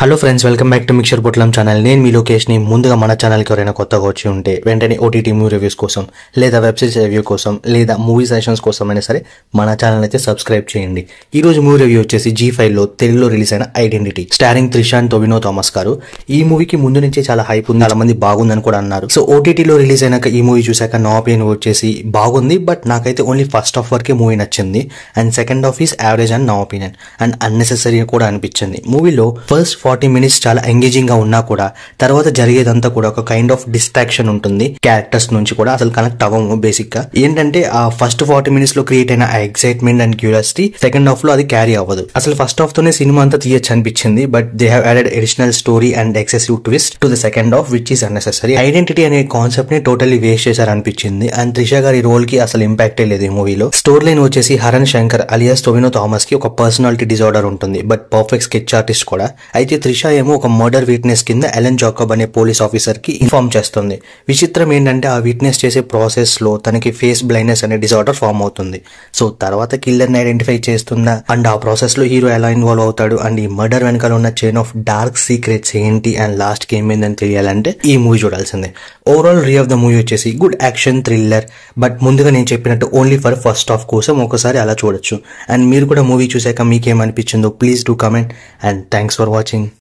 Hello friends, welcome back to mixture పొట్లం channel. నేను మీ లోకేష్ని. ముందుగా మన ఛానల్కి ఎవరైనా కొత్తగా వచ్చి ఉంటే వెంటనే ఓటీటీ మూవీ రివ్యూస్ కోసం లేదా వెబ్ సిరీస్ రివ్యూ కోసం లేదా మూవీ సజెషన్స్ కోసం అయినా సరే మన ఛానల్ అయితే సబ్స్క్రైబ్ చేయండి. ఈ రోజు మూవీ రివ్యూ వచ్చేసి G5లో తెలుగులో రిలీజ్ అయిన identity, starring Trisha and Tovino Thomas గారు. ఈ మూవీకి ముందు నుంచే చాలా హైప్ ఉంది, చాలా మంది బాగుందని కూడా అన్నారు. సో ఓటీటీలో రిలీజ్ అయినాక ఈ మూవీ చూసాక నా ఒపీనియన్ వచ్చేసి బాగుంది, బట్ నాకైతే ఓన్లీ ఫస్ట్ హాఫ్ వరకే మూవీ నచ్చింది and second half is average అని నా ఒపీనియన్ అండ్ అన్నెసెసరీ కూడా అనిపించింది. మూవీలో ఫస్ట్ 40 minutes చాలా ఎంగేజింగ్ గా ఉన్నా కూడా తర్వాత జరిగేదంతా కూడా ఒక కైండ్ ఆఫ్ డిస్ట్రాక్షన్ ఉంటుంది. క్యారెక్టర్స్ నుంచి కూడా అసలు కనెక్ట్ అవ్వము. బేసిక్ గా ఏంటంటే ఆ ఫస్ట్ 40 minutes లో క్రియేట్ అయిన excitement and curiosity second half లో అది క్యారీ అవ్వదు. అసలు ఫస్ట్ హాఫ్ తోనే సినిమా అంతా తీయచ్చు అనిపించింది, but they have added additional story and excessive twist to the second half which is unnecessary. Identity అనే కాన్సెప్ట్ ని టోటల్లీ వేస్ట్ చేశారు అనిపించింది అండ్ త్రిష గారి రోల్ కి అసలు ఇంపాక్టే లేదు ఈ మూవీలో. స్టోరీ లైన్ వచ్చేసి హరణ్ శంకర్ అలియాస్ టొవినో థామస్ కి ఒక పర్సనాలిటీ డిజార్డర్ ఉంటుంది, బట్ పర్ఫెక్ట్ స్కెచ్ ఆర్టిస్ట్ కూడా. అయితే త్రిష ఏమో ఒక మర్డర్ విట్నెస్ కింద ఎలెన్ జాకబ్ అనే పోలీస్ ఆఫీసర్ కి ఇన్ఫార్మ్ చేస్తుంది. విచిత్రం ఏంటంటే ఆ విట్నెస్ చేసే ప్రాసెస్ లో తనకి ఫేస్ బ్లైండ్నెస్ అనే డిజార్డర్ ఫామ్ అవుతుంది. సో తర్వాత కిల్లర్ ని ఐడెంటిఫై చేస్తుందా అండ్ ఆ ప్రాసెస్ లో హీరో ఎలా ఇన్వాల్వ్ అవుతాడు అండ్ ఈ మర్డర్ వెనకాల ఉన్న చైన్ ఆఫ్ డార్క్ సీక్రెట్స్ ఏంటి అండ్ లాస్ట్ కి ఏమైందని తెలియాలంటే ఈ మూవీ చూడాల్సిందే. Overall re of the movie వచ్చేసి గుడ్ యాక్షన్ థ్రిల్లర్, బట్ ముందుగా నేను చెప్పినట్టు ఓన్లీ ఫర్ ఫస్ట్ హాఫ్ కోసం ఒకసారి అలా చూడొచ్చు. అండ్ మీరు కూడా మూవీ చూసాక మీకేమనిపించిందో please do comment and thanks for watching.